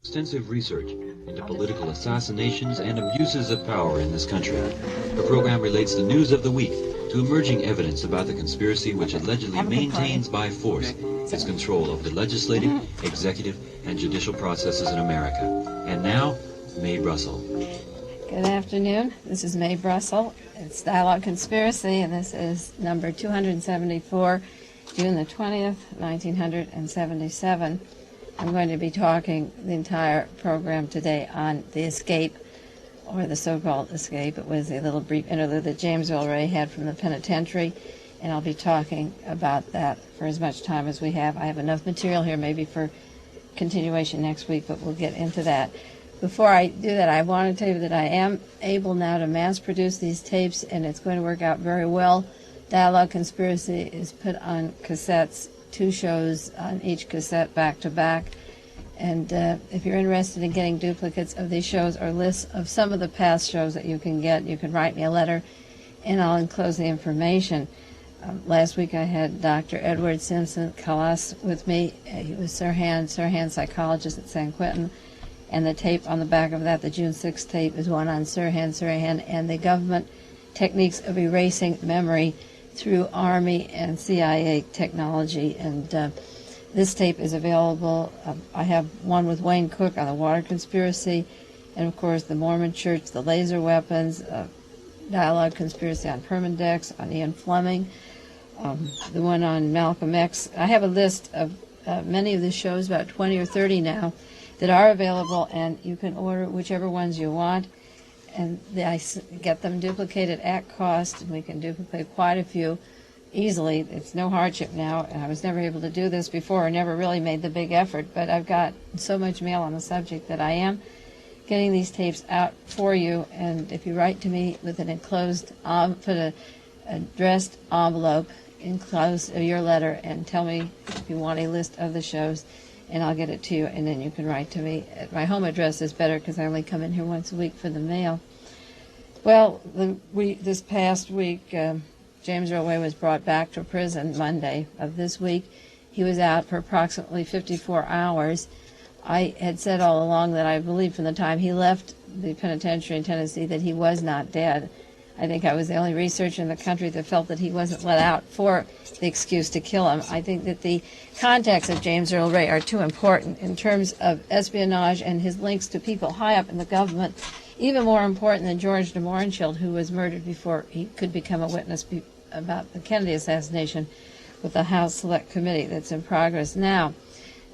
Extensive research into political assassinations and abuses of power in this country. The program relates the news of the week to emerging evidence about the conspiracy which allegedly maintains by force its control over the legislative, executive, and judicial processes in America. And now, Mae Brussell. Good afternoon. This is Mae Brussell. It's Dialogue Conspiracy, and this is number 274, June the 20th, 1977. I'm going to be talking the entire program today on the escape, or the so-called escape. It was a little brief interlude that James Earl Ray had from the penitentiary, and I'll be talking about that for as much time as we have. I have enough material here maybe for continuation next week, but we'll get into that. Before I do that, I want to tell you that I am able now to mass produce these tapes, and it's going to work out very well. Dialogue Conspiracy is put on cassettes, 2 shows on each cassette back to back. And if you're interested in getting duplicates of these shows or lists of some of the past shows that you can get, you can write me a letter and I'll enclose the information. Last week I had Dr. Edward Simpson Callas with me. He was Sirhan psychologist at San Quentin. And the tape on the back of that, the June 6th tape, is one on Sirhan and the government techniques of erasing memory through Army and CIA technology. And this tape is available. I have one with Wayne Cook on the water conspiracy, and of course the Mormon Church, the laser weapons, Dialogue Conspiracy on Permindex, on Ian Fleming, the one on Malcolm X. I have a list of many of the shows, about 20 or 30 now, that are available, and you can order whichever ones you want. And I get them duplicated at cost, and we can duplicate quite a few easily. It's no hardship now. I was never able to do this before. I never really made the big effort, but I've got so much mail on the subject that I am getting these tapes out for you. And if you write to me with an enclosed, put a addressed envelope enclosed of your letter and tell me if you want a list of the shows, and I'll get it to you, and then you can write to me. My home address is better because I only come in here once a week for the mail. Well, this past week, James Earl Ray was brought back to prison Monday of this week. He was out for approximately 54 hours. I had said all along that I believed from the time he left the penitentiary in Tennessee that he was not dead. I think I was the only researcher in the country that felt that he wasn't let out for the excuse to kill him. I think that the contacts of James Earl Ray are too important in terms of espionage and his links to people high up in the government, even more important than George de Mohrenschildt, who was murdered before he could become a witness about the Kennedy assassination with the House Select Committee that's in progress now.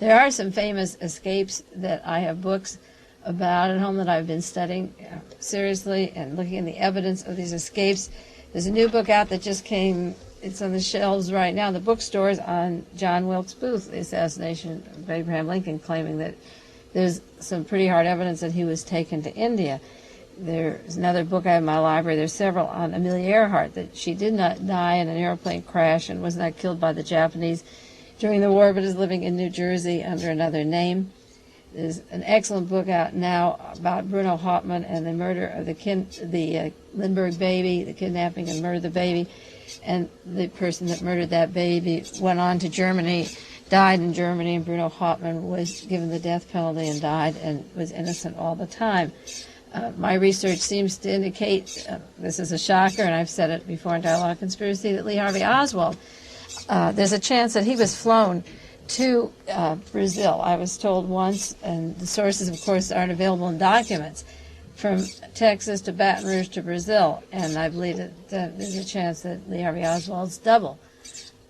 There are some famous escapes that I have books about at home that I've been studying seriously and looking at the evidence of these escapes. There's a new book out that just came. It's on the shelves right now in the bookstores on John Wilkes Booth, the assassination of Abraham Lincoln, claiming that there's some pretty hard evidence that he was taken to India. There's another book I have in my library. There's several on Amelia Earhart, that she did not die in an airplane crash and was not killed by the Japanese during the war, but is living in New Jersey under another name. There's an excellent book out now about Bruno Hauptmann and the murder of the Lindbergh baby, the kidnapping and murder of the baby. And the person that murdered that baby went on to Germany, died in Germany, and Bruno Hauptmann was given the death penalty and died and was innocent all the time. My research seems to indicate, this is a shocker, and I've said it before in Dialogue Conspiracy, that Lee Harvey Oswald, there's a chance that he was flown to Brazil. I was told once, and the sources, of course, aren't available in documents, from Texas to Baton Rouge to Brazil, and I believe that there's a chance that Lee Harvey Oswald's double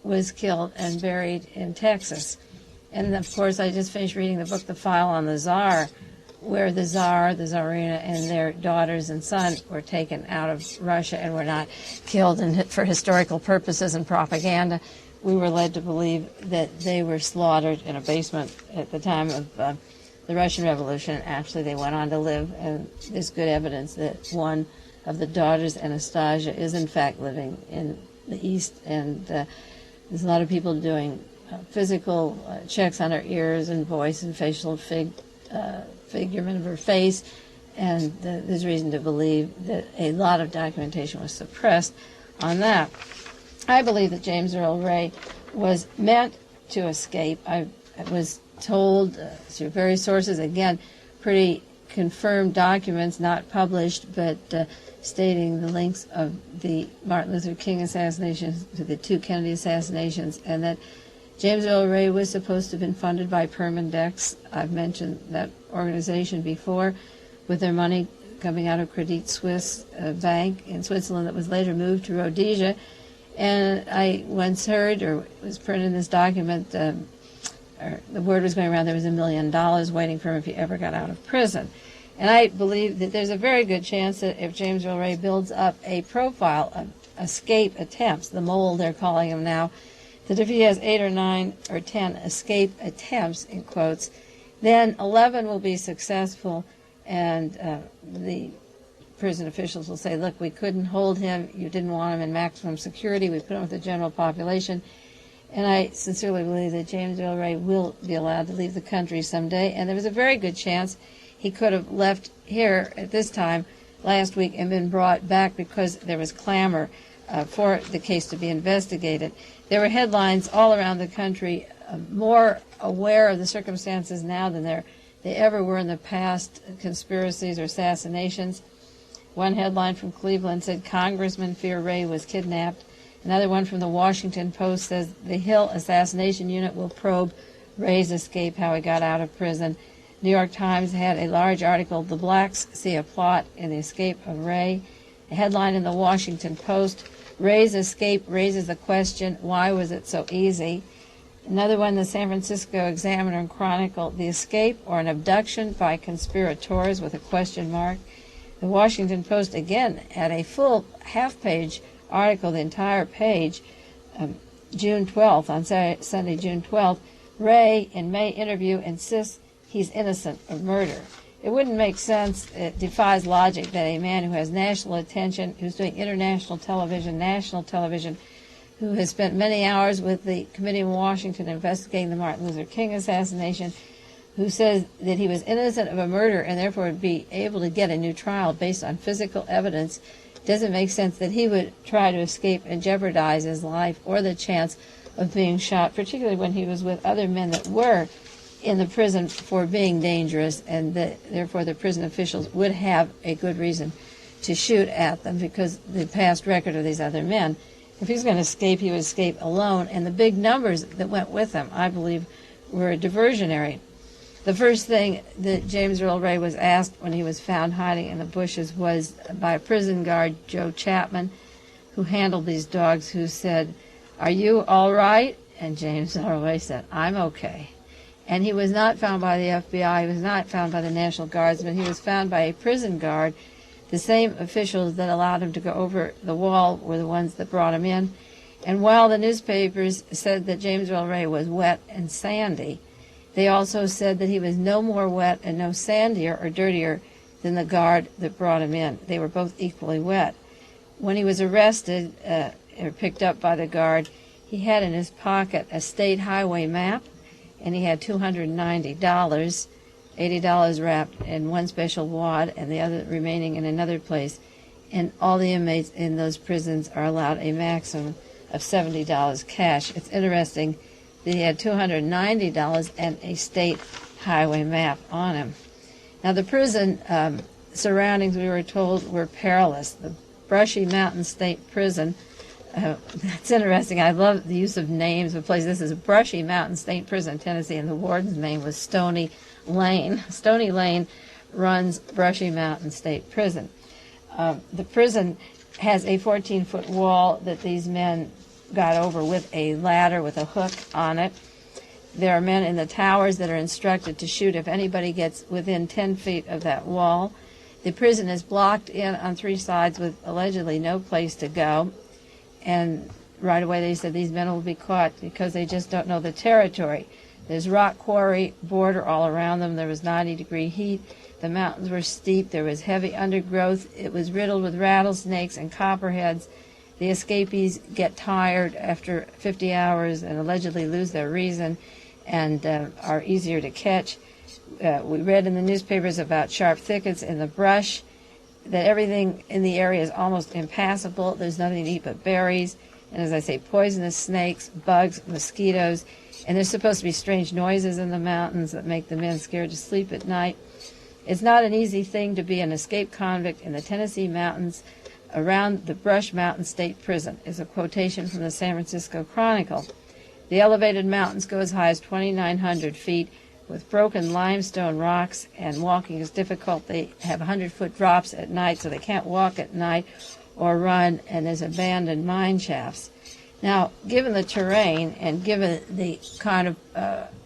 was killed and buried in Texas. And, of course, I just finished reading the book, The File on the Tsar, where the Tsar, the Tsarina, and their daughters and son were taken out of Russia and were not killed for historical purposes and propaganda. We were led to believe that they were slaughtered in a basement at the time of the Russian Revolution. Actually, they went on to live, and there's good evidence that one of the daughters, Anastasia, is in fact living in the East, and there's a lot of people doing physical checks on her ears and voice and facial figurement of her face, and there's reason to believe that a lot of documentation was suppressed on that. I believe that James Earl Ray was meant to escape. I was told through various sources, again, pretty confirmed documents, not published, but stating the links of the Martin Luther King assassination to the two Kennedy assassinations, and that James Earl Ray was supposed to have been funded by Permindex. I've mentioned that organization before, with their money coming out of Credit Suisse Bank in Switzerland that was later moved to Rhodesia. And I once heard, or it was printed in this document, or the word was going around there was $1 million waiting for him if he ever got out of prison. And I believe that there's a very good chance that if James Earl Ray builds up a profile of escape attempts, the mole they're calling him now, that if he has 8 or 9 or 10 escape attempts, in quotes, then 11 will be successful, and the prison officials will say, look, we couldn't hold him, you didn't want him in maximum security, we put him with the general population. And I sincerely believe that James Earl Ray will be allowed to leave the country someday, and there was a very good chance he could have left here at this time last week and been brought back because there was clamor for the case to be investigated. There were headlines all around the country, more aware of the circumstances now than they ever were in the past, conspiracies or assassinations. One headline from Cleveland said, Congressmen fear Ray was kidnapped. Another one from the Washington Post says, the Hill Assassination Unit will probe Ray's escape, how he got out of prison. New York Times had a large article, The Blacks See a Plot in the Escape of Ray. A headline in the Washington Post, Ray's escape raises the question, why was it so easy? Another one, the San Francisco Examiner and Chronicle, the escape or an abduction by conspirators with a question mark. The Washington Post again had a full half-page article, the entire page, June 12th, on Sunday, June 12th. Ray, in May interview, insists he's innocent of murder. It wouldn't make sense, it defies logic that a man who has national attention, who's doing international television, national television, who has spent many hours with the committee in Washington investigating the Martin Luther King assassination, who says that he was innocent of a murder and therefore would be able to get a new trial based on physical evidence, doesn't make sense that he would try to escape and jeopardize his life or the chance of being shot, particularly when he was with other men that were in the prison for being dangerous, and that therefore the prison officials would have a good reason to shoot at them because the past record of these other men. If he's going to escape, he would escape alone, and the big numbers that went with him, I believe, were diversionary. The first thing that James Earl Ray was asked when he was found hiding in the bushes was by a prison guard, Joe Chapman, who handled these dogs, who said, "Are you all right?" And James Earl Ray said, "I'm okay." And he was not found by the FBI, he was not found by the National Guardsmen, he was found by a prison guard. The same officials that allowed him to go over the wall were the ones that brought him in. And while the newspapers said that James Earl Ray was wet and sandy, they also said that he was no more wet and no sandier or dirtier than the guard that brought him in. They were both equally wet. When he was arrested or picked up by the guard, he had in his pocket a state highway map, and he had $290, $80 wrapped in one special wad and the other remaining in another place. And all the inmates in those prisons are allowed a maximum of $70 cash. It's interesting that he had $290 and a state highway map on him. Now the prison surroundings, we were told, were perilous. The Brushy Mountain State Prison, that's interesting. I love the use of names of places. This is Brushy Mountain State Prison, Tennessee, and the warden's name was Stony Lane. Stony Lane runs Brushy Mountain State Prison. The prison has a 14-foot wall that these men got over with a ladder with a hook on it. There are men in the towers that are instructed to shoot if anybody gets within 10 feet of that wall. The prison is blocked in on 3 sides with allegedly no place to go. And right away they said these men will be caught because they just don't know the territory. There's rock quarry border all around them. There was 90-degree heat. The mountains were steep. There was heavy undergrowth. It was riddled with rattlesnakes and copperheads. The escapees get tired after 50 hours and allegedly lose their reason and are easier to catch. We read in the newspapers about sharp thickets in the brush, that everything in the area is almost impassable. There's nothing to eat but berries. and as I say, poisonous snakes, bugs, mosquitoes, and there's supposed to be strange noises in the mountains that make the men scared to sleep at night. It's not an easy thing to be an escaped convict in the Tennessee mountains around the Brush Mountain State Prison, is a quotation from the San Francisco Chronicle. The elevated mountains go as high as 2,900 feet with broken limestone rocks, and walking is difficult. They have 100-foot drops at night, so they can't walk at night or run, and there's abandoned mine shafts. Now, given the terrain and given the kind of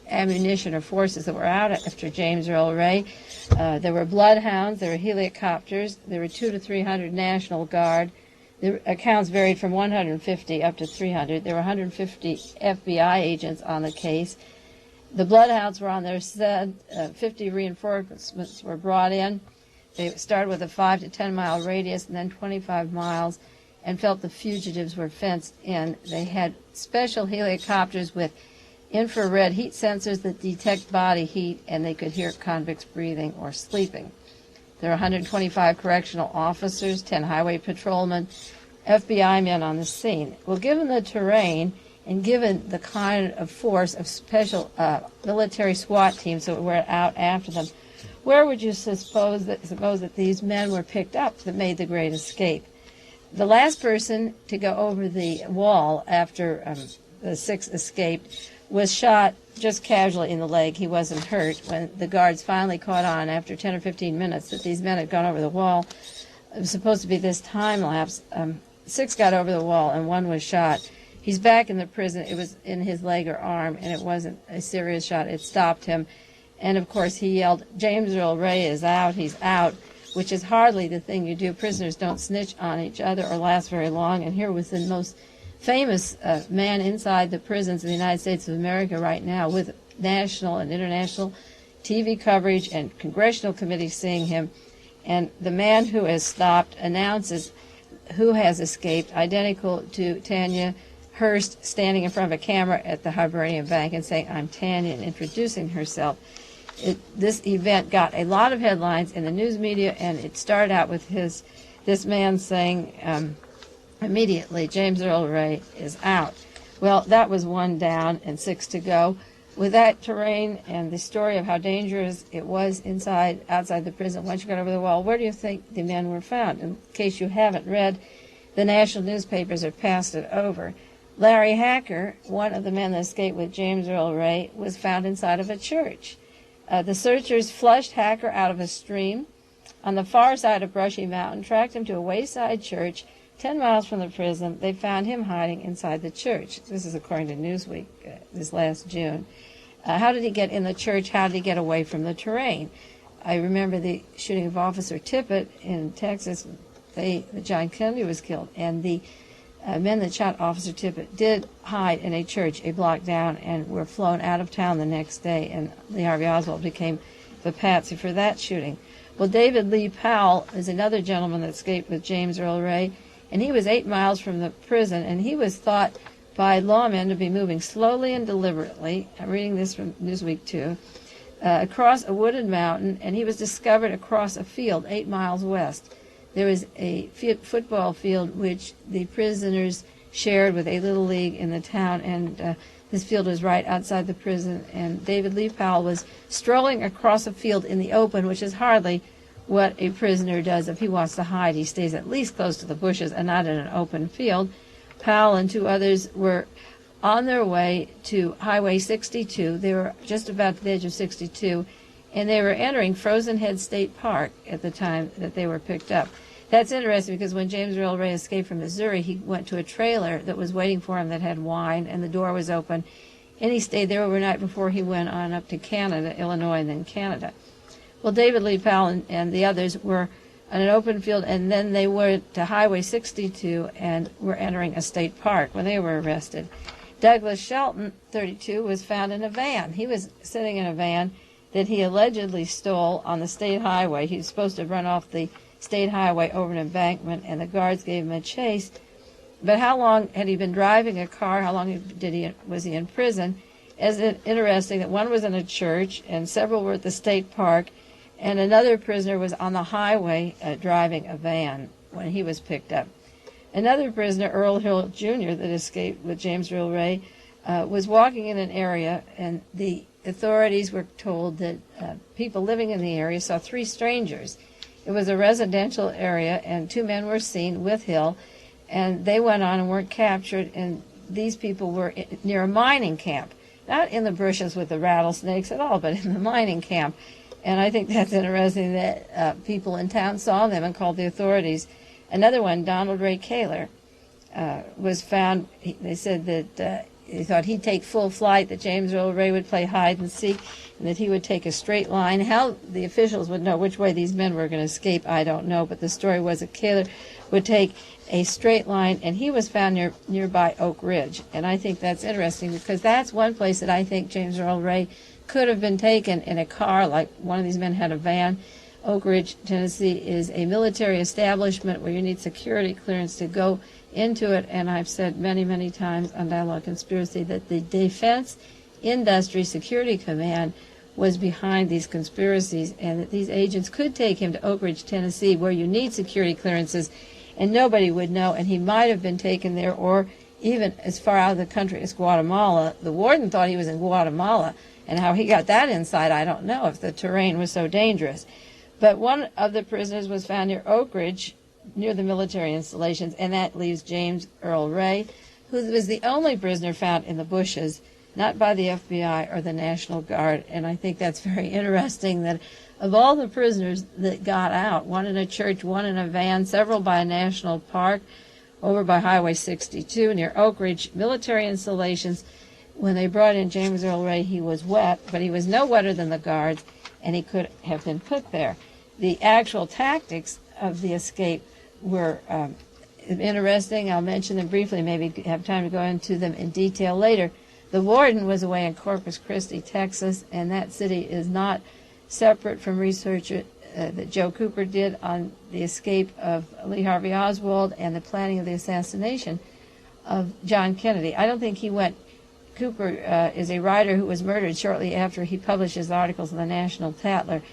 ammunition or forces that were out after James Earl Ray, there were bloodhounds, there were helicopters, there were 200 to 300 National Guard. The accounts varied from 150 up to 300. There were 150 FBI agents on the case. The bloodhounds were on their set. 50 reinforcements were brought in. They started with a 5 to 10 mile radius and then 25 miles, and felt the fugitives were fenced in. They had special helicopters with infrared heat sensors that detect body heat, and they could hear convicts breathing or sleeping. There are 125 correctional officers, 10 highway patrolmen, FBI men on the scene. Well, given the terrain and given the kind of force of special military SWAT teams that were out after them, where would you suppose that these men were picked up that made the great escape? The last person to go over the wall after the six escaped was shot just casually in the leg. He wasn't hurt. When the guards finally caught on after 10 or 15 minutes that these men had gone over the wall, it was supposed to be this time lapse. 6 got over the wall and 1 was shot. He's back in the prison. It was in his leg or arm, and it wasn't a serious shot. It stopped him. And, of course, he yelled, "James Earl Ray is out, he's out," which is hardly the thing you do. Prisoners don't snitch on each other or last very long. And here was the most famous man inside the prisons of the United States of America right now, with national and international TV coverage and congressional committees seeing him. And the man who has stopped announces who has escaped, identical to Tanya Hurst standing in front of a camera at the Hibernian Bank and saying, "I'm Tanya," and introducing herself. This event got a lot of headlines in the news media, and it started out with this man saying immediately, "James Earl Ray is out." Well, that was 1 down and 6 to go. With that terrain and the story of how dangerous it was outside the prison, once you got over the wall, where do you think the men were found? In case you haven't read, the national newspapers have passed it over. Larry Hacker, one of the men that escaped with James Earl Ray, was found inside of a church. The searchers flushed Hacker out of a stream on the far side of Brushy Mountain, tracked him to a wayside church 10 miles from the prison. They found him hiding inside the church. This is according to Newsweek this last June. How did he get in the church? How did he get away from the terrain? I remember the shooting of Officer Tippit in Texas. John Kennedy was killed, and the men that shot Officer Tippit did hide in a church a block down and were flown out of town the next day, and Lee Harvey Oswald became the patsy for that shooting. Well, David Lee Powell is another gentleman that escaped with James Earl Ray, and he was 8 miles from the prison, and he was thought by lawmen to be moving slowly and deliberately. I'm reading this from Newsweek too, across a wooded mountain, and he was discovered across a field 8 miles west. There was a football field which the prisoners shared with a little league in the town, and this field was right outside the prison, and David Lee Powell was strolling across a field in the open, which is hardly what a prisoner does. If he wants to hide, he stays at least close to the bushes and not in an open field. Powell and 2 others were on their way to Highway 62. They were just about the edge of 62, and they were entering Frozen Head State Park at the time that they were picked up. That's interesting because when James Earl Ray escaped from Missouri, he went to a trailer that was waiting for him that had wine, and the door was open, and he stayed there overnight before he went on up to Canada, Illinois, and then Canada. Well, David Lee Powell and the others were on an open field, and then they went to Highway 62 and were entering a state park when they were arrested. Douglas Shelton, 32, was found in a van. He was sitting in a van that he allegedly stole on the state highway. He was supposed to run off the state highway over an embankment, and the guards gave him a chase. But how long had he been driving a car? How long was he in prison? Is it interesting that one was in a church and several were at the state park, and another prisoner was on the highway driving a van when he was picked up. Another prisoner, Earl Hill Jr., that escaped with James Earl Ray, was walking in an area, and the authorities were told that people living in the area saw three strangers. It was a residential area, and two men were seen with Hill, and they went on and weren't captured, and these people were near a mining camp. Not in the bushes with the rattlesnakes at all, but in the mining camp. And I think that's interesting that people in town saw them and called the authorities. Another one, Donald Ray Kaler, was found. They said that they thought he'd take full flight, that James Earl Ray would play hide and seek, and that he would take a straight line. How the officials would know which way these men were going to escape, I don't know, but the story was that Kaler would take a straight line, and he was found nearby Oak Ridge. And I think that's interesting because that's one place that I think James Earl Ray could have been taken in a car, like one of these men had a van. Oak Ridge, Tennessee is a military establishment where you need security clearance to go into it, and I've said many, many times on Dialogue Conspiracy that the Defense Industry Security Command was behind these conspiracies, and that these agents could take him to Oak Ridge, Tennessee, where you need security clearances, and nobody would know, and he might have been taken there, or even as far out of the country as Guatemala. The warden thought he was in Guatemala, and how he got that insight, I don't know, if the terrain was so dangerous. But one of the prisoners was found near Oak Ridge, near the military installations, and that leaves James Earl Ray, who was the only prisoner found in the bushes, not by the FBI or the National Guard. And I think that's very interesting that of all the prisoners that got out, one in a church, one in a van, several by a national park, over by Highway 62 near Oak Ridge military installations, when they brought in James Earl Ray, he was wet, but he was no wetter than the guards, and he could have been put there. The actual tactics of the escape were interesting. I'll mention them briefly, maybe have time to go into them in detail later. The warden was away in Corpus Christi, Texas, and that city is not separate from research that Joe Cooper did on the escape of Lee Harvey Oswald and the planning of the assassination of John Kennedy. I don't think he went. Cooper is a writer who was murdered shortly after he published his articles in the National Tatler.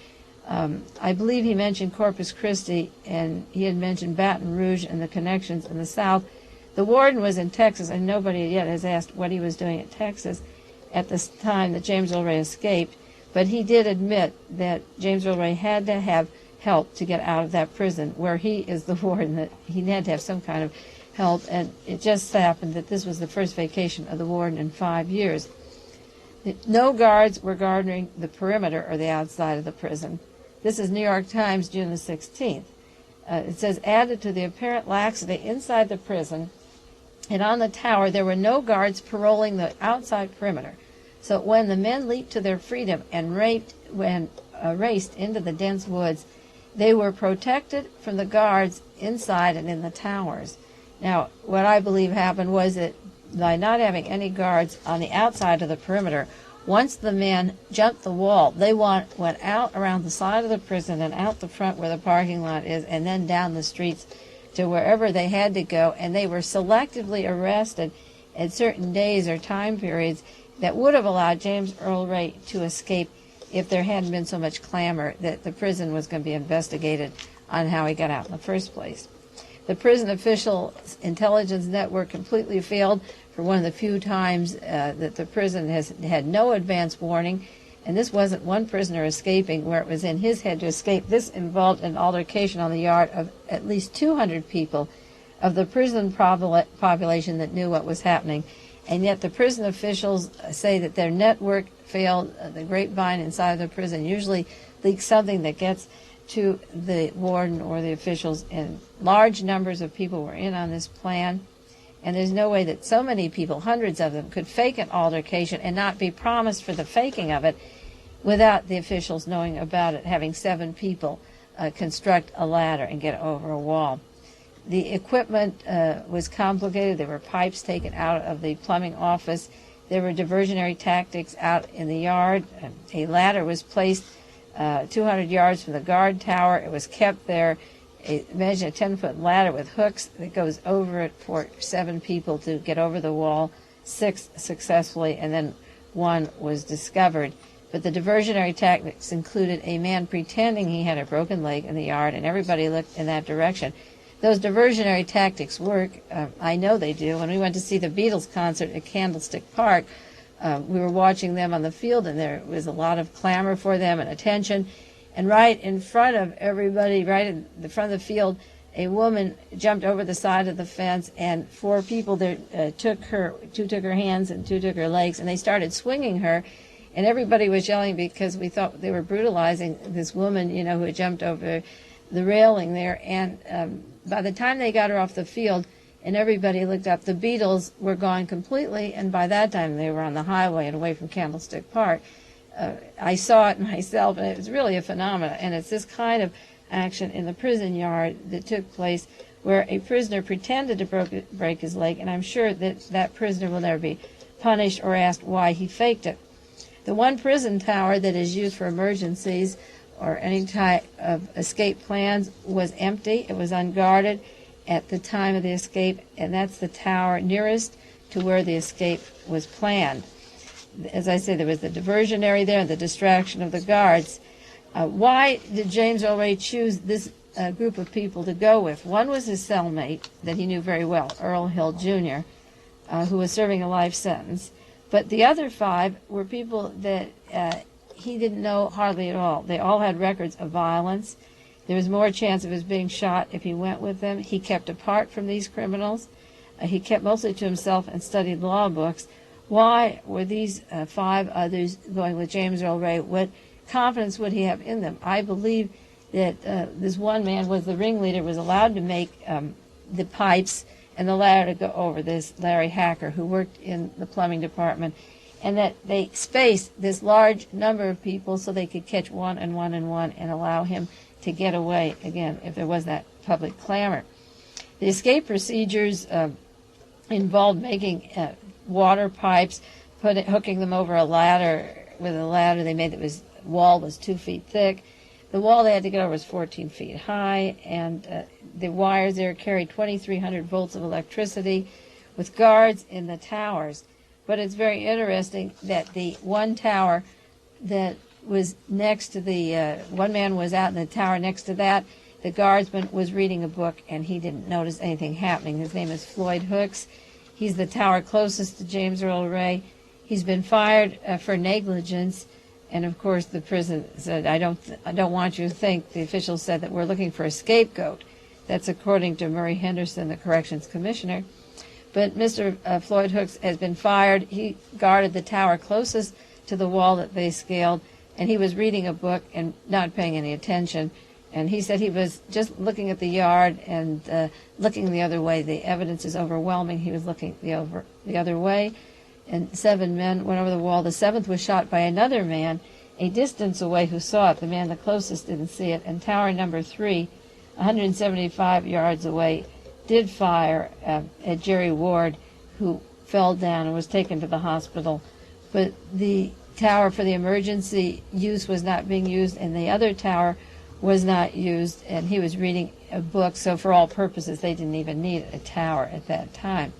I believe he mentioned Corpus Christi, and he had mentioned Baton Rouge and the connections in the South. The warden was in Texas, and nobody yet has asked what he was doing in Texas at the time that James Earl Ray escaped. But he did admit that James Earl Ray had to have help to get out of that prison, where he is the warden, that he had to have some kind of help. And it just happened that this was the first vacation of the warden in 5 years. No guards were guarding the perimeter or the outside of the prison. This is New York Times, June the 16th. It says, added to the apparent laxity inside the prison and on the tower, there were no guards patrolling the outside perimeter. So when the men leaped to their freedom and raced into the dense woods, they were protected from the guards inside and in the towers. Now, what I believe happened was that by not having any guards on the outside of the perimeter, once the men jumped the wall, they went out around the side of the prison and out the front where the parking lot is, and then down the streets to wherever they had to go, and they were selectively arrested at certain days or time periods that would have allowed James Earl Ray to escape if there hadn't been so much clamor that the prison was going to be investigated on how he got out in the first place. The prison official intelligence network completely failed for one of the few times that the prison has had no advance warning, and this wasn't one prisoner escaping where it was in his head to escape. This involved an altercation on the yard of at least 200 people of the prison population that knew what was happening, and yet the prison officials say that their network failed. The grapevine inside the prison usually leaks something that gets to the warden or the officials, and large numbers of people were in on this plan, and there's no way that so many people, hundreds of them, could fake an altercation and not be promised for the faking of it without the officials knowing about it, having 7 people construct a ladder and get over a wall. The equipment was complicated. There were pipes taken out of the plumbing office. There were diversionary tactics out in the yard. A ladder was placed 200 yards from the guard tower. It was kept there. Imagine a 10-foot ladder with hooks that goes over it for 7 people to get over the wall, 6 successfully, and then 1 was discovered. But the diversionary tactics included a man pretending he had a broken leg in the yard, and everybody looked in that direction. those diversionary tactics work. I know they do. When we went to see the Beatles concert at Candlestick Park, we were watching them on the field, and there was a lot of clamor for them and attention. And right in front of everybody, right in the front of the field, a woman jumped over the side of the fence, and four people there two took her hands and two took her legs, and they started swinging her. And everybody was yelling because we thought they were brutalizing this woman, who had jumped over the railing there. And by the time they got her off the field and everybody looked up, the Beatles were gone completely, and by that time they were on the highway and away from Candlestick Park. I saw it myself, and it was really a phenomenon. And it's this kind of action in the prison yard that took place where a prisoner pretended to break his leg, and I'm sure that that prisoner will never be punished or asked why he faked it. The one prison tower that is used for emergencies or any type of escape plans was empty. It was unguarded at the time of the escape, and that's the tower nearest to where the escape was planned. As I said, there was the diversionary there and the distraction of the guards. Why did James Earl Ray choose this group of people to go with? One was his cellmate that he knew very well, Earl Hill Jr., who was serving a life sentence. But the other five were people that he didn't know hardly at all. They all had records of violence. There was more chance of his being shot if he went with them. He kept apart from these criminals. He kept mostly to himself and studied law books. Why were these five others going with James Earl Ray? What confidence would he have in them? I believe that this one man was the ringleader, was allowed to make the pipes and the ladder to go over, this Larry Hacker, who worked in the plumbing department, and that they spaced this large number of people so they could catch one and one and one and allow him to get away, again, if there was that public clamor. The escape procedures involved making water pipes, hooking them over a ladder. With a ladder they made that wall was 2 feet thick. The wall they had to get over was 14 feet high, and the wires there carried 2,300 volts of electricity with guards in the towers. But it's very interesting that the one tower that was next to the, one man was out in the tower next to that. The guardsman was reading a book, and he didn't notice anything happening. His name is Floyd Hooks. He's the tower closest to James Earl Ray. He's been fired for negligence. And of course, the prison said, I don't want you to think, the officials said, that we're looking for a scapegoat. That's according to Murray Henderson, the corrections commissioner. But Mr. Floyd Hooks has been fired. He guarded the tower closest to the wall that they scaled, and he was reading a book and not paying any attention. And he said he was just looking at the yard and looking the other way. The evidence is overwhelming. He was looking the other way. And 7 men went over the wall. The 7th was shot by another man a distance away who saw it. The man the closest didn't see it. And tower number 3, 175 yards away, did fire at Jerry Ward, who fell down and was taken to the hospital. But the tower for the emergency use was not being used, and the other tower was not used, and he was reading a book. So for all purposes, they didn't even need a tower at that time.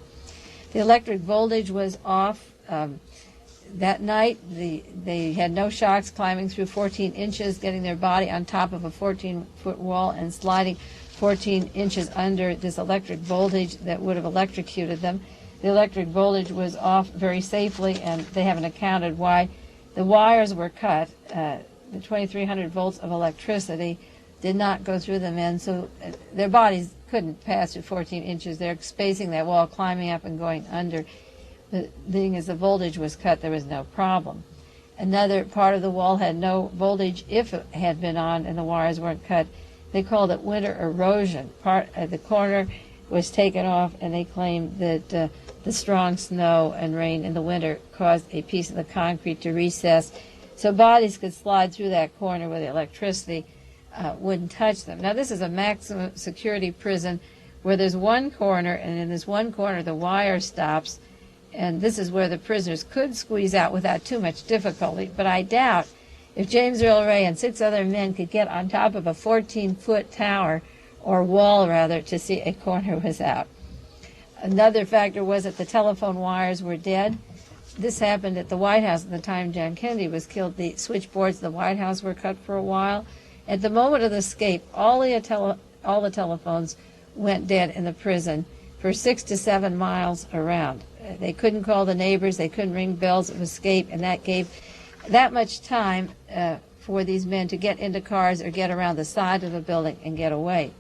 The electric voltage was off that night. They had no shocks, climbing through 14 inches, getting their body on top of a 14-foot wall and sliding 14 inches under this electric voltage that would have electrocuted them. The electric voltage was off very safely, and they haven't accounted why. The wires were cut. The 2,300 volts of electricity did not go through them, and so their bodies couldn't pass through 14 inches. They're spacing that wall, climbing up and going under. The thing is, the voltage was cut. There was no problem. Another part of the wall had no voltage if it had been on and the wires weren't cut. They called it winter erosion. Part of the corner was taken off, and they claimed that the strong snow and rain in the winter caused a piece of the concrete to recess, so bodies could slide through that corner where the electricity wouldn't touch them. Now, this is a maximum security prison where there's one corner, and in this one corner the wire stops, and this is where the prisoners could squeeze out without too much difficulty. But I doubt if James Earl Ray and 6 other men could get on top of a 14-foot tower, or wall rather, to see a corner was out. Another factor was that the telephone wires were dead. This happened at the White House at the time John Kennedy was killed. The switchboards of the White House were cut for a while. At the moment of the escape, all the telephones went dead in the prison for 6 to 7 miles around. They couldn't call the neighbors, they couldn't ring bells of escape, and that gave that much time for these men to get into cars or get around the side of a building and get away.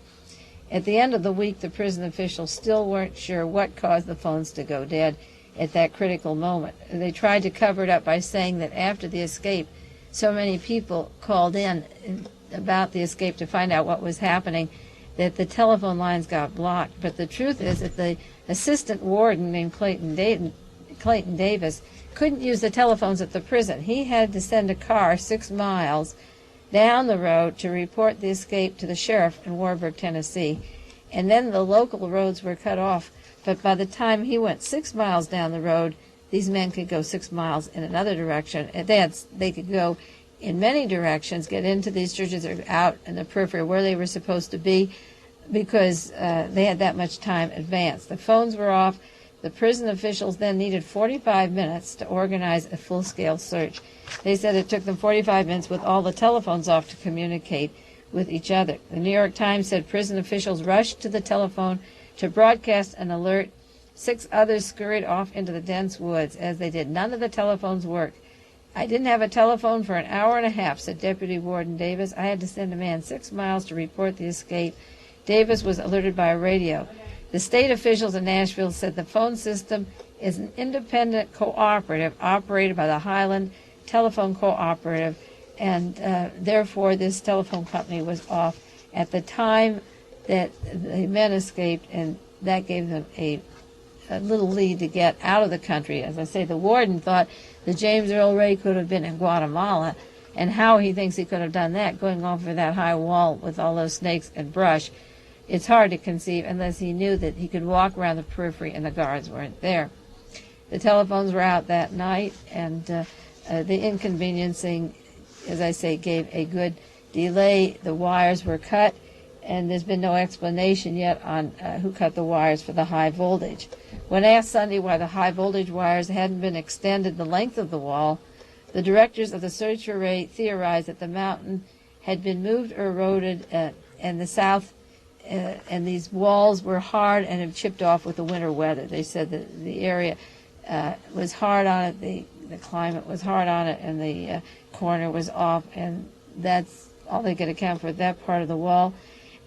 At the end of the week, the prison officials still weren't sure what caused the phones to go dead at that critical moment. They tried to cover it up by saying that after the escape, so many people called in about the escape to find out what was happening that the telephone lines got blocked. But the truth is that the assistant warden named Clayton Davis couldn't use the telephones at the prison. He had to send a car 6 miles down the road to report the escape to the sheriff in Warburg, Tennessee. And then the local roads were cut off. But by the time he went 6 miles down the road, these men could go 6 miles in another direction. They could go in many directions, get into these churches or out in the periphery where they were supposed to be, because they had that much time advanced. The phones were off. The prison officials then needed 45 minutes to organize a full-scale search. They said it took them 45 minutes with all the telephones off to communicate with each other. The New York Times said prison officials rushed to the telephone to broadcast an alert. 6 others scurried off into the dense woods. As they did, none of the telephones worked. "I didn't have a telephone for an hour and a half," said Deputy Warden Davis. "I had to send a man 6 miles to report the escape." Davis was alerted by a radio. The state officials in Nashville said the phone system is an independent cooperative operated by the Highland Telephone Cooperative, and therefore this telephone company was off at the time that the men escaped, and that gave them a little lead to get out of the country. As I say, the warden thought that James Earl Ray could have been in Guatemala, and how he thinks he could have done that, going over that high wall with all those snakes and brush. It's hard to conceive unless he knew that he could walk around the periphery and the guards weren't there. The telephones were out that night, and the inconveniencing, as I say, gave a good delay. The wires were cut, and there's been no explanation yet on who cut the wires for the high voltage. When asked Sunday why the high voltage wires hadn't been extended the length of the wall, the directors of the search for Ray theorized that the mountain had been moved or eroded in the south, and these walls were hard and had chipped off with the winter weather. They said that the area was hard on it, the climate was hard on it, and the corner was off, and that's all they could account for at that part of the wall.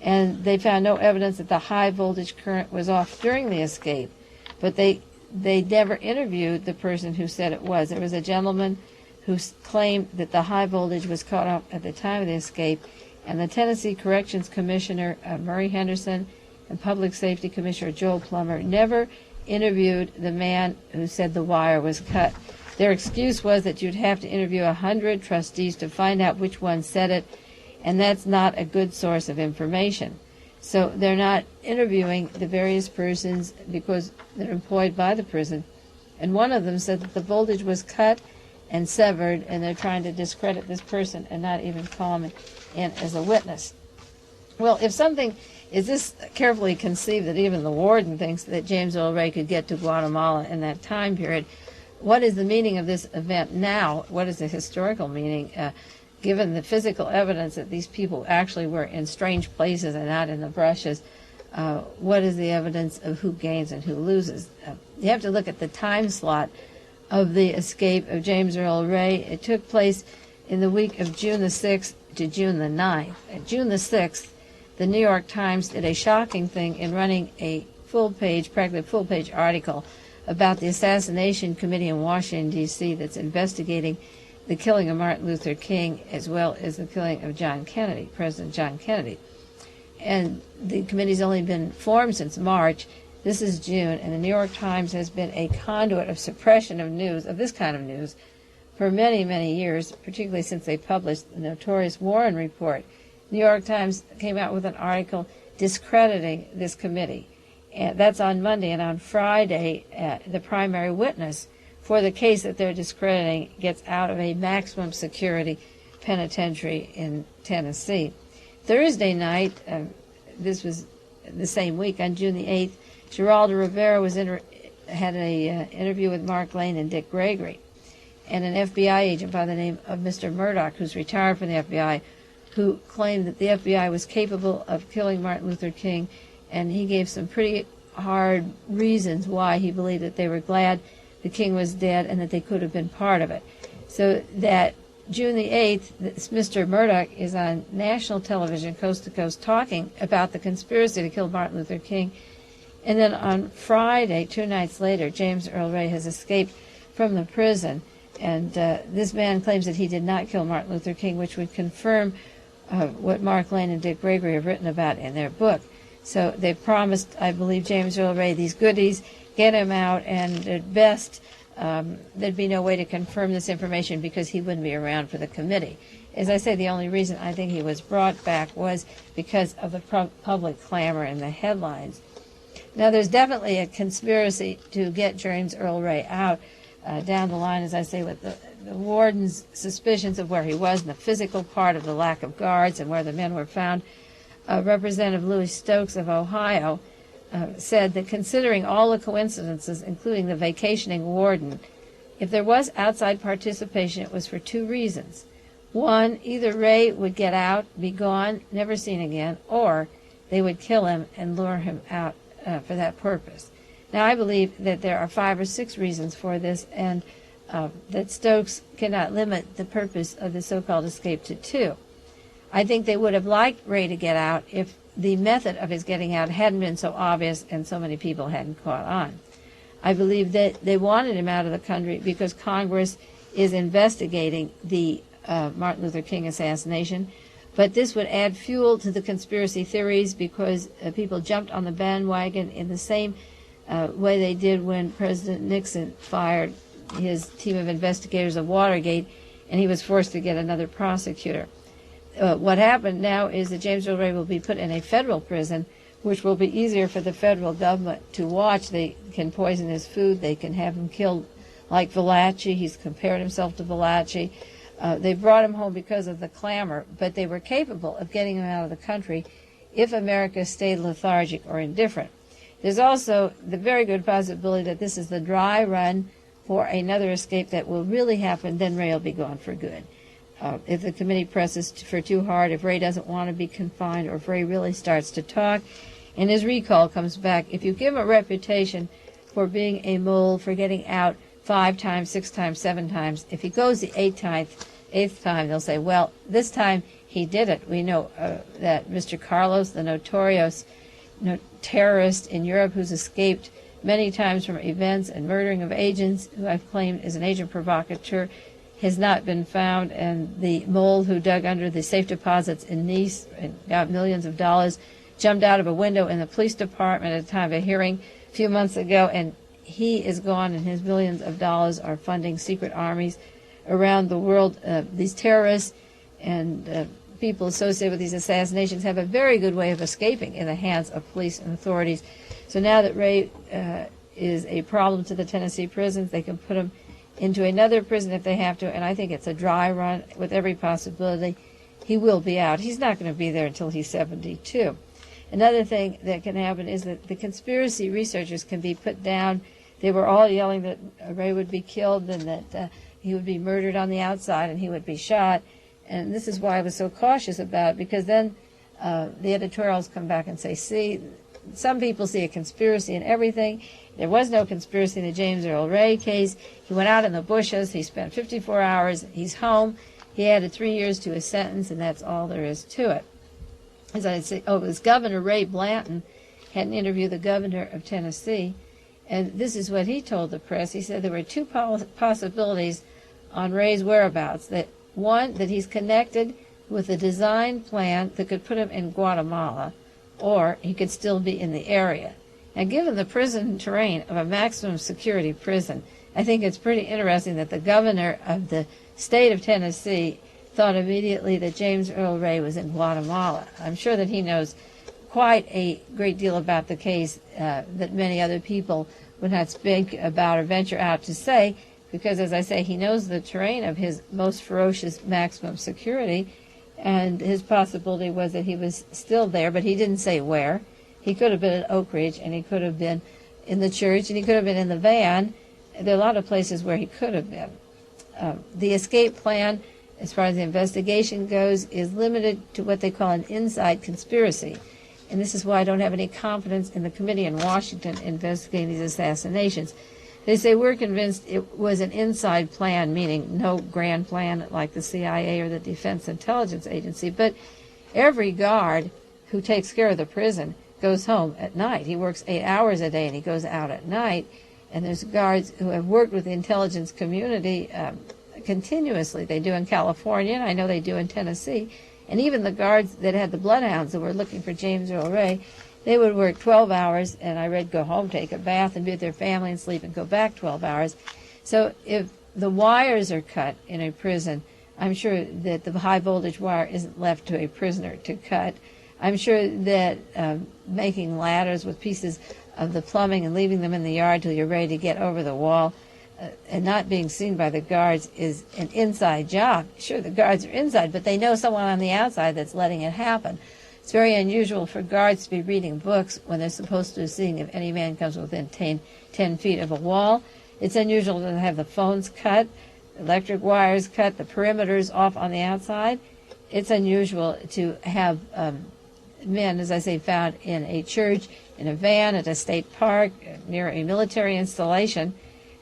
And they found no evidence that the high voltage current was off during the escape, but they never interviewed the person who said it was. There was a gentleman who claimed that the high voltage was cut off at the time of the escape, and the Tennessee Corrections Commissioner Murray Henderson and Public Safety Commissioner Joel Plummer never interviewed the man who said the wire was cut. Their excuse was that you'd have to interview 100 trustees to find out which one said it, and that's not a good source of information. So they're not interviewing the various persons because they're employed by the prison. And one of them said that the voltage was cut and severed, and they're trying to discredit this person and not even call him in as a witness. Well, if something is this carefully conceived that even the warden thinks that James Earl Ray could get to Guatemala in that time period, what is the meaning of this event now? What is the historical meaning, given the physical evidence that these people actually were in strange places and not in the brushes? What is the evidence of who gains and who loses? You have to look at the time slot of the escape of James Earl Ray. It took place in the week of June the 6th to June the 9th. At June the 6th, the New York Times did a shocking thing in running a full-page, practically full-page article about the Assassination Committee in Washington, D.C. that's investigating the killing of Martin Luther King as well as the killing of John Kennedy, President John Kennedy. And the committee's only been formed since March. This is June, and the New York Times has been a conduit of suppression of news, of this kind of news, for many, many years, particularly since they published the notorious Warren Report. New York Times came out with an article discrediting this committee. And that's on Monday, and on Friday, the primary witness for the case that they're discrediting gets out of a maximum security penitentiary in Tennessee. Thursday night, this was the same week, on June the 8th, Geraldo Rivera had an interview with Mark Lane and Dick Gregory, and an FBI agent by the name of Mr. Murdoch, who's retired from the FBI, who claimed that the FBI was capable of killing Martin Luther King and he gave some pretty hard reasons why he believed that they were glad the king was dead and that they could have been part of it. So that June the 8th, Mr. Murdoch is on national television, coast to coast, talking about the conspiracy to kill Martin Luther King. And then on Friday, 2 nights later, James Earl Ray has escaped from the prison. And this man claims that he did not kill Martin Luther King, which would confirm what Mark Lane and Dick Gregory have written about in their book. So they promised, I believe, James Earl Ray these goodies, get him out, and at best there'd be no way to confirm this information because he wouldn't be around for the committee. As I say, the only reason I think he was brought back was because of the public clamor and the headlines. Now, there's definitely a conspiracy to get James Earl Ray out down the line, as I say, with the warden's suspicions of where he was and the physical part of the lack of guards and where the men were found. Representative Louis Stokes of Ohio said that considering all the coincidences, including the vacationing warden, if there was outside participation, it was for 2 reasons. One, either Ray would get out, be gone, never seen again, or they would kill him and lure him out for that purpose. Now, I believe that there are 5 or 6 reasons for this, and that Stokes cannot limit the purpose of the so-called escape to 2. I think they would have liked Ray to get out if the method of his getting out hadn't been so obvious and so many people hadn't caught on. I believe that they wanted him out of the country because Congress is investigating the Martin Luther King assassination, but this would add fuel to the conspiracy theories because people jumped on the bandwagon in the same way they did when President Nixon fired his team of investigators of Watergate and he was forced to get another prosecutor. What happened now is that James Earl Ray will be put in a federal prison, which will be easier for the federal government to watch. They can poison his food. They can have him killed like Valachi. He's compared himself to Valachi. They brought him home because of the clamor, but they were capable of getting him out of the country if America stayed lethargic or indifferent. There's also the very good possibility that this is the dry run for another escape that will really happen. Then Ray will be gone for good. If the committee presses for too hard, if Ray doesn't want to be confined, or if Ray really starts to talk, and his recall comes back, if you give him a reputation for being a mole, for getting out 5 times, 6 times, 7 times, if he goes the 8th time, they'll say, well, this time he did it. We know that Mr. Carlos, the notorious terrorist in Europe who's escaped many times from events and murdering of agents, who I've claimed is an agent provocateur, has not been found, and the mole who dug under the safe deposits in Nice and got millions of dollars jumped out of a window in the police department at the time of a hearing a few months ago, and he is gone, and his millions of dollars are funding secret armies around the world. These terrorists and people associated with these assassinations have a very good way of escaping in the hands of police and authorities. So now that Ray is a problem to the Tennessee prisons, they can put him into another prison if they have to, and I think it's a dry run with every possibility he will be out. He's not going to be there until he's 72. Another thing that can happen is that the conspiracy researchers can be put down. They were all yelling that Ray would be killed and that he would be murdered on the outside and he would be shot, and this is why I was so cautious about it, because then the editorials come back and say, see, some people see a conspiracy in everything. There was no conspiracy in the James Earl Ray case. He went out in the bushes. He spent 54 hours. He's home. He added 3 years to his sentence, and that's all there is to it. As I say, it was Governor Ray Blanton had an interview with the governor of Tennessee, and this is what he told the press. He said there were 2 possibilities on Ray's whereabouts. That one, that he's connected with a design plan that could put him in Guatemala, or he could still be in the area. Now, given the prison terrain of a maximum security prison, I think it's pretty interesting that the governor of the state of Tennessee thought immediately that James Earl Ray was in Guatemala. I'm sure that he knows quite a great deal about the case that many other people would not speak about or venture out to say, because, as I say, he knows the terrain of his most ferocious maximum security, and his possibility was that he was still there, but he didn't say where. He could have been at Oak Ridge, and he could have been in the church, and he could have been in the van. There are a lot of places where he could have been. The escape plan, as far as the investigation goes, is limited to what they call an inside conspiracy. and this is why I don't have any confidence in the committee in Washington investigating these assassinations. They say we're convinced it was an inside plan, meaning no grand plan like the CIA or the Defense Intelligence Agency, but every guard who takes care of the prison goes home at night. He works 8 hours a day and he goes out at night, and there's guards who have worked with the intelligence community continuously. They do in California, and I know they do in Tennessee, and even the guards that had the bloodhounds that were looking for James Earl Ray, they would work 12 hours, and I read go home, take a bath, and be with their family and sleep and go back 12 hours. So if the wires are cut in a prison, I'm sure that the high voltage wire isn't left to a prisoner to cut. I'm sure that making ladders with pieces of the plumbing and leaving them in the yard till you're ready to get over the wall and not being seen by the guards is an inside job. Sure, the guards are inside, but they know someone on the outside that's letting it happen. It's very unusual for guards to be reading books when they're supposed to be seeing if any man comes within 10 feet of a wall. It's unusual to have the phones cut, electric wires cut, the perimeters off on the outside. It's unusual to have men, as I say, found in a church, in a van, at a state park, near a military installation,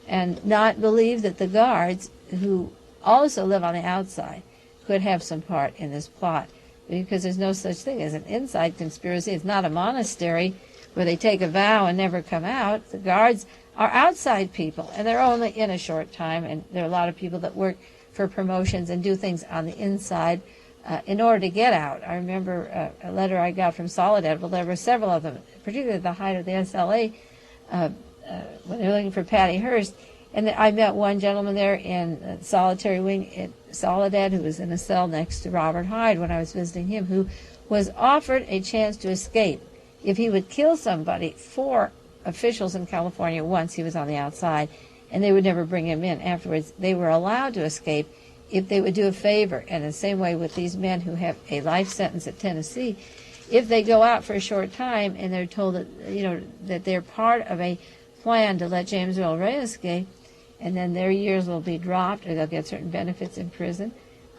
and not believe that the guards, who also live on the outside, could have some part in this plot. Because there's no such thing as an inside conspiracy. It's not a monastery where they take a vow and never come out. The guards are outside people, and they're only in a short time, and there are a lot of people that work for promotions and do things on the inside in order to get out. I remember a letter I got from Soledad. Well, there were several of them, particularly at the height of the SLA, when they were looking for Patty Hearst. And I met one gentleman there in solitary wing at Soledad who was in a cell next to Robert Hyde when I was visiting him, who was offered a chance to escape if he would kill somebody. 4 officials in California once he was on the outside, and they would never bring him in afterwards. They were allowed to escape if they would do a favor. And the same way with these men who have a life sentence at Tennessee, if they go out for a short time and they're told that that they're part of a plan to let James Earl Ray escape, and then their years will be dropped or they'll get certain benefits in prison.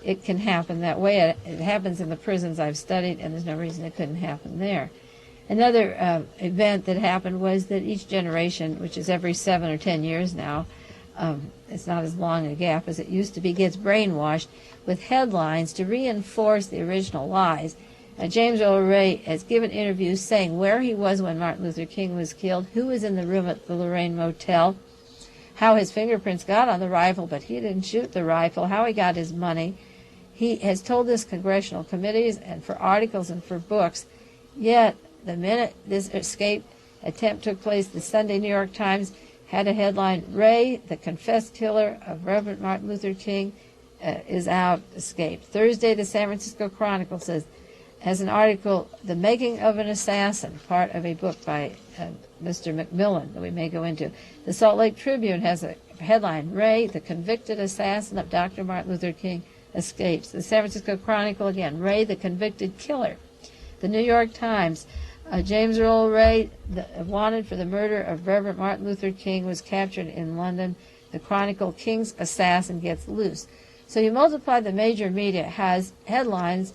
It can happen that way. It happens in the prisons I've studied, and there's no reason it couldn't happen there. Another event that happened was that each generation, which is every 7 or 10 years now, it's not as long a gap as it used to be, gets brainwashed with headlines to reinforce the original lies. James Earl Ray has given interviews saying where he was when Martin Luther King was killed, who was in the room at the Lorraine Motel, how his fingerprints got on the rifle, but he didn't shoot the rifle, how he got his money. He has told this congressional committees and for articles and for books, yet the minute this escape attempt took place, the Sunday New York Times had a headline, Ray, the confessed killer of Reverend Martin Luther King, is out, escaped. Thursday, the San Francisco Chronicle has an article, The Making of an Assassin, part of a book by Mr. McMillan that we may go into. The Salt Lake Tribune has a headline, Ray, the convicted assassin of Dr. Martin Luther King, escapes. The San Francisco Chronicle again, Ray, the convicted killer. The New York Times, James Earl Ray, wanted for the murder of Reverend Martin Luther King, was captured in London. The Chronicle, King's assassin gets loose. So you multiply the major media, has headlines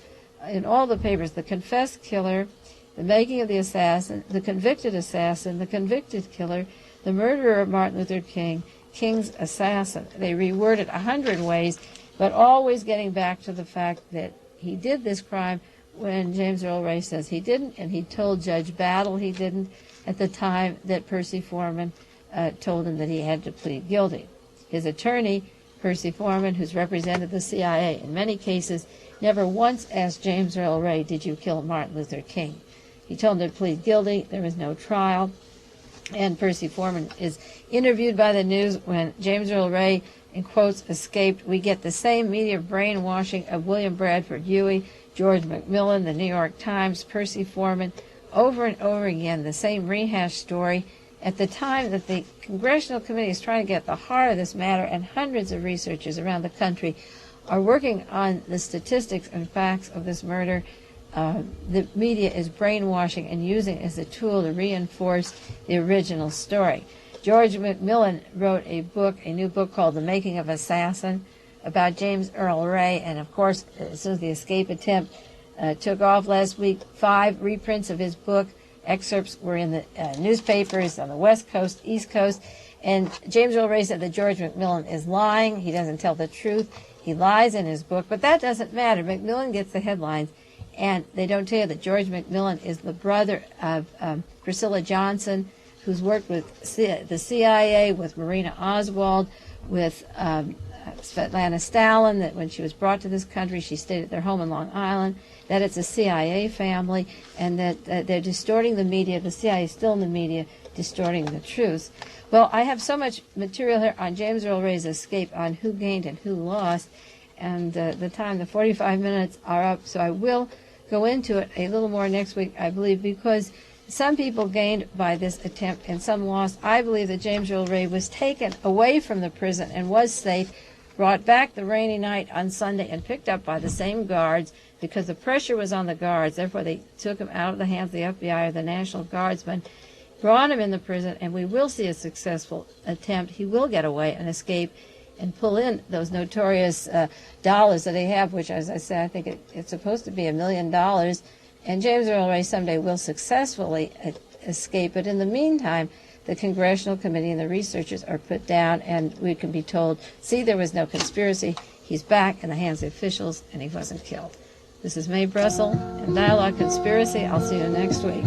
in all the papers, the confessed killer, the making of the assassin, the convicted assassin, the convicted killer, the murderer of Martin Luther King, King's assassin. They reword it 100 ways, but always getting back to the fact that he did this crime when James Earl Ray says he didn't, and he told Judge Battle he didn't at the time that Percy Foreman told him that he had to plead guilty. His attorney, Percy Foreman, who's represented the CIA in many cases, never once asked James Earl Ray, did you kill Martin Luther King? He told him to plead guilty. There was no trial. And Percy Foreman is interviewed by the news when James Earl Ray, in quotes, escaped. We get the same media brainwashing of William Bradford Huey, George McMillan, the New York Times, Percy Foreman, over and over again, the same rehashed story. At the time that the Congressional Committee is trying to get at the heart of this matter, and hundreds of researchers around the country are working on the statistics and facts of this murder, the media is brainwashing and using it as a tool to reinforce the original story. George McMillan wrote a new book called The Making of an Assassin, about James Earl Ray, and of course, as soon as the escape attempt took off last week. 5 reprints of his book. Excerpts were in the newspapers on the West Coast, East Coast. And James Earl Ray said that George McMillan is lying. He doesn't tell the truth. He lies in his book. But that doesn't matter. McMillan gets the headlines. And they don't tell you that George McMillan is the brother of Priscilla Johnson, who's worked with the CIA, with Marina Oswald, with Svetlana Stalin, that when she was brought to this country, she stayed at their home in Long Island, that it's a CIA family, and that they're distorting the media. The CIA is still in the media, distorting the truth. Well, I have so much material here on James Earl Ray's escape, on who gained and who lost, and the 45 minutes are up, so I will go into it a little more next week, I believe, because some people gained by this attempt and some lost. I believe that James Earl Ray was taken away from the prison and was safe, brought back the rainy night on Sunday and picked up by the same guards because the pressure was on the guards. Therefore, they took him out of the hands of the FBI or the National Guardsmen, brought him in the prison, and we will see a successful attempt. He will get away and escape and pull in those notorious dollars that they have, which, as I said, I think it's supposed to be $1 million. And James Earl Ray someday will successfully escape. But in the meantime, the Congressional Committee and the researchers are put down, and we can be told, see, there was no conspiracy. He's back in the hands of officials, and he wasn't killed. This is Mae Brussell and Dialogue Conspiracy. I'll see you next week.